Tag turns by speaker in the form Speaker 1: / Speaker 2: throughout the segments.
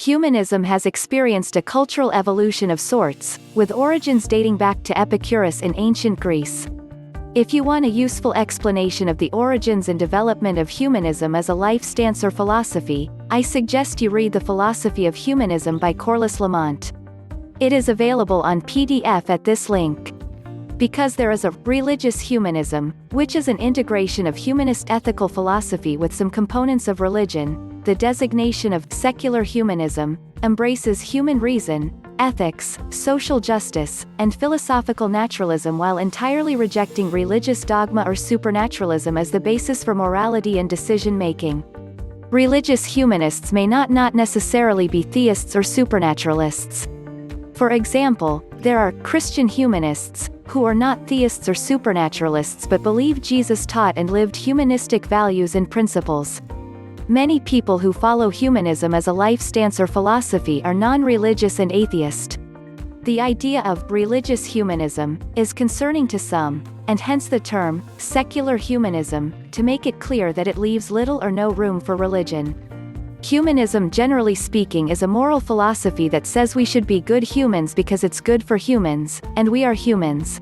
Speaker 1: Humanism has experienced a cultural evolution of sorts, with origins dating back to Epicurus in ancient Greece. If you want a useful explanation of the origins and development of humanism as a life stance or philosophy, I suggest you read The Philosophy of Humanism by Corliss Lamont. It is available on PDF at this link. Because there is a religious humanism, which is an integration of humanist ethical philosophy with some components of religion, the designation of secular humanism embraces human reason, ethics, social justice, and philosophical naturalism while entirely rejecting religious dogma or supernaturalism as the basis for morality and decision-making. Religious humanists may not necessarily be theists or supernaturalists. For example, there are Christian humanists, who are not theists or supernaturalists but believe Jesus taught and lived humanistic values and principles. Many people who follow humanism as a life stance or philosophy are non-religious and atheist. The idea of religious humanism is concerning to some, and hence the term secular humanism, to make it clear that it leaves little or no room for religion. Humanism, generally speaking, is a moral philosophy that says we should be good humans because it's good for humans, and we are humans.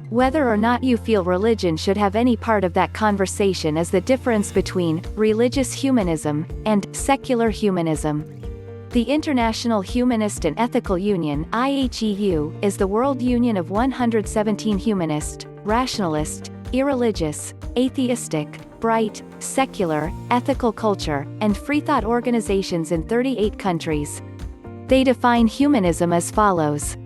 Speaker 1: Whether or not you feel religion should have any part of that conversation is the difference between religious humanism and secular humanism. The International Humanist and Ethical Union (IHEU) is the world union of 117 humanist, rationalist, irreligious, atheistic, bright, secular, ethical culture, and freethought organizations in 38 countries. They define humanism as follows.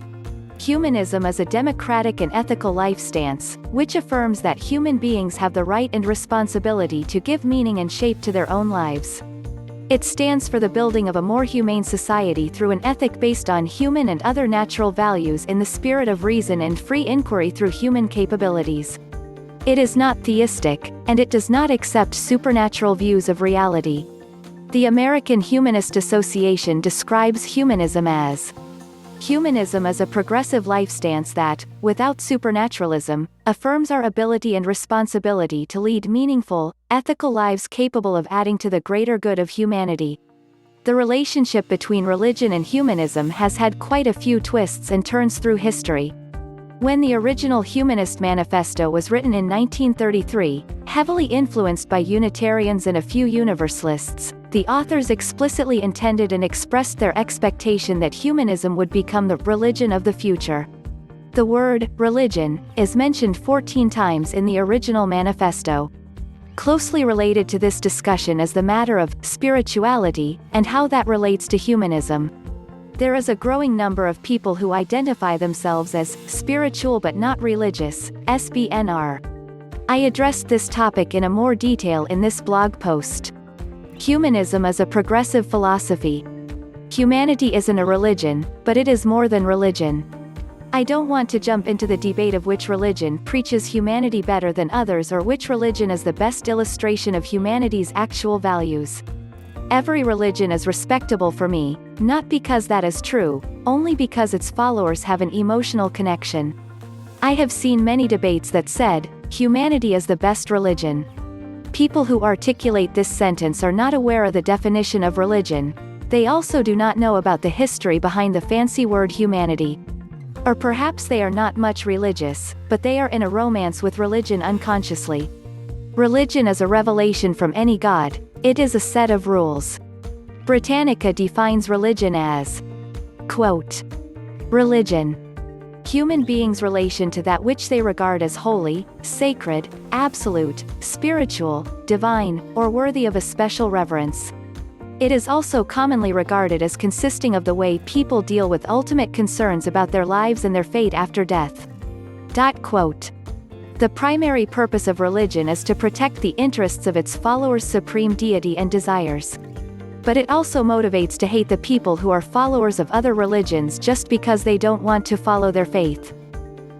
Speaker 1: Humanism is a democratic and ethical life stance, which affirms that human beings have the right and responsibility to give meaning and shape to their own lives. It stands for the building of a more humane society through an ethic based on human and other natural values in the spirit of reason and free inquiry through human capabilities. It is not theistic, and it does not accept supernatural views of reality. The American Humanist Association describes humanism as humanism as a progressive life stance that, without supernaturalism, affirms our ability and responsibility to lead meaningful, ethical lives capable of adding to the greater good of humanity. The relationship between religion and humanism has had quite a few twists and turns through history. When the original Humanist Manifesto was written in 1933, heavily influenced by Unitarians and a few Universalists, the authors explicitly intended and expressed their expectation that humanism would become the religion of the future. The word religion is mentioned 14 times in the original manifesto. Closely related to this discussion is the matter of spirituality and how that relates to humanism. There is a growing number of people who identify themselves as spiritual but not religious, SBNR. I addressed this topic in a more detail in this blog post. Humanism is a progressive philosophy. Humanity isn't a religion, but it is more than religion. I don't want to jump into the debate of which religion preaches humanity better than others or which religion is the best illustration of humanity's actual values. Every religion is respectable for me, not because that is true, only because its followers have an emotional connection. I have seen many debates that said, humanity is the best religion. People who articulate this sentence are not aware of the definition of religion. They also do not know about the history behind the fancy word humanity. Or perhaps they are not much religious, but they are in a romance with religion unconsciously. Religion is a revelation from any god. It is a set of rules. Britannica defines religion as, quote, religion. Human beings' relation to that which they regard as holy, sacred, absolute, spiritual, divine, or worthy of a special reverence. It is also commonly regarded as consisting of the way people deal with ultimate concerns about their lives and their fate after death. Quote. The primary purpose of religion is to protect the interests of its followers' supreme deity and desires. But it also motivates to hate the people who are followers of other religions just because they don't want to follow their faith.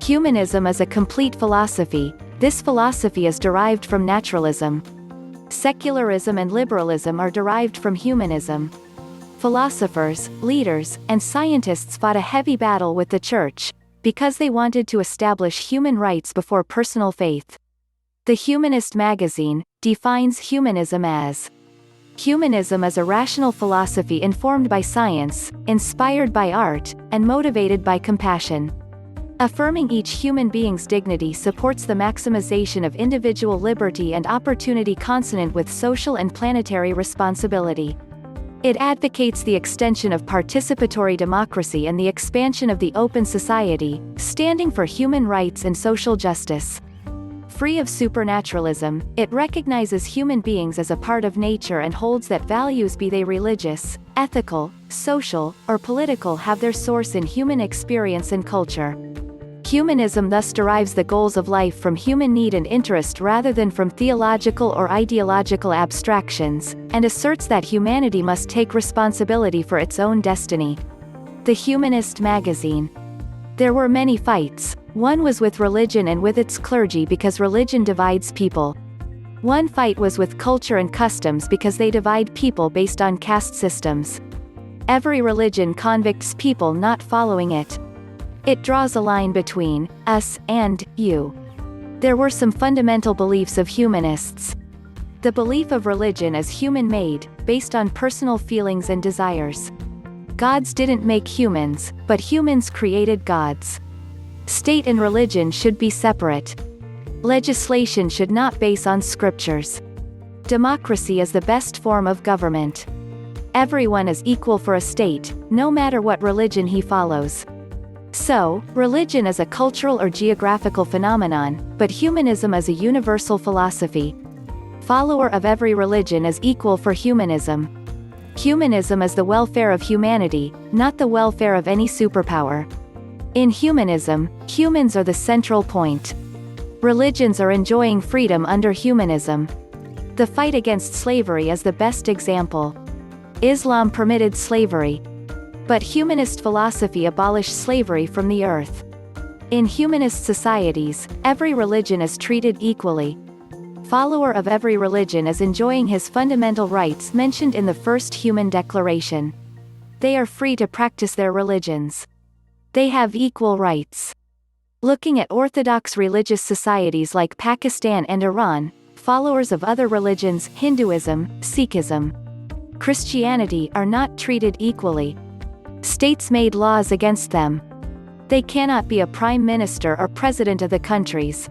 Speaker 1: Humanism is a complete philosophy. This philosophy is derived from naturalism. Secularism and liberalism are derived from humanism. Philosophers, leaders, and scientists fought a heavy battle with the Church, because they wanted to establish human rights before personal faith. The Humanist magazine defines humanism as Humanism is a rational philosophy informed by science, inspired by art, and motivated by compassion. Affirming each human being's dignity supports the maximization of individual liberty and opportunity consonant with social and planetary responsibility. It advocates the extension of participatory democracy and the expansion of the open society, standing for human rights and social justice. Free of supernaturalism, it recognizes human beings as a part of nature and holds that values, be they religious, ethical, social, or political, have their source in human experience and culture. Humanism thus derives the goals of life from human need and interest rather than from theological or ideological abstractions, and asserts that humanity must take responsibility for its own destiny. The Humanist magazine. There were many fights. One was with religion and with its clergy because religion divides people. One fight was with culture and customs because they divide people based on caste systems. Every religion convicts people not following it. It draws a line between us and you. There were some fundamental beliefs of humanists. The belief of religion as human-made, based on personal feelings and desires. Gods didn't make humans, but humans created gods. State and religion should be separate. Legislation should not base on scriptures. Democracy is the best form of government. Everyone is equal for a state, no matter what religion he follows. So, religion is a cultural or geographical phenomenon, but humanism is a universal philosophy. Follower of every religion is equal for humanism. Humanism is the welfare of humanity, not the welfare of any superpower. In humanism, humans are the central point. Religions are enjoying freedom under humanism. The fight against slavery is the best example. Islam permitted slavery. But humanist philosophy abolished slavery from the earth. In humanist societies, every religion is treated equally. Follower of every religion is enjoying his fundamental rights mentioned in the first Human Declaration. They are free to practice their religions. They have equal rights. Looking at orthodox religious societies like Pakistan and Iran, followers of other religions, Hinduism, Sikhism, Christianity, are not treated equally. States made laws against them. They cannot be a prime minister or president of the countries.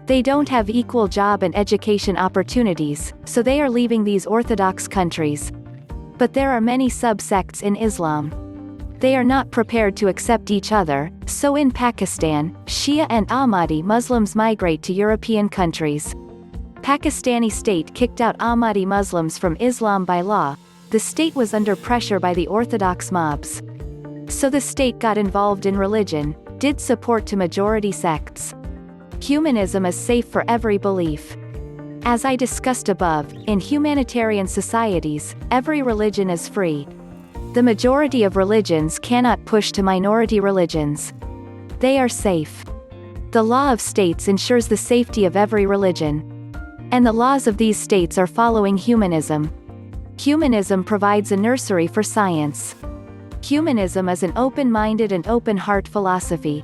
Speaker 1: They don't have equal job and education opportunities, so they are leaving these orthodox countries. But there are many subsects in Islam. They are not prepared to accept each other, so in Pakistan, Shia and Ahmadi Muslims migrate to European countries. Pakistani state kicked out Ahmadi Muslims from Islam by law. The state was under pressure by the orthodox mobs. So the state got involved in religion, did support to majority sects. Humanism is safe for every belief. As I discussed above, in humanitarian societies, every religion is free. The majority of religions cannot push to minority religions. They are safe. The law of states ensures the safety of every religion. And the laws of these states are following humanism. Humanism provides a nursery for science. Humanism is an open-minded and open-heart philosophy.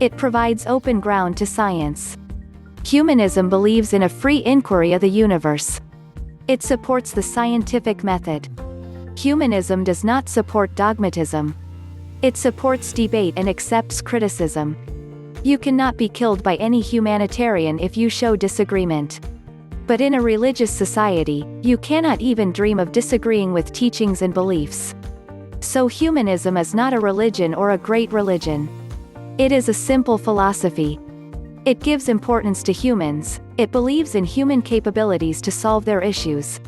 Speaker 1: It provides open ground to science. Humanism believes in a free inquiry of the universe. It supports the scientific method. Humanism does not support dogmatism. It supports debate and accepts criticism. You cannot be killed by any humanitarian if you show disagreement. But in a religious society, you cannot even dream of disagreeing with teachings and beliefs. So humanism is not a religion or a great religion. It is a simple philosophy. It gives importance to humans, it believes in human capabilities to solve their issues.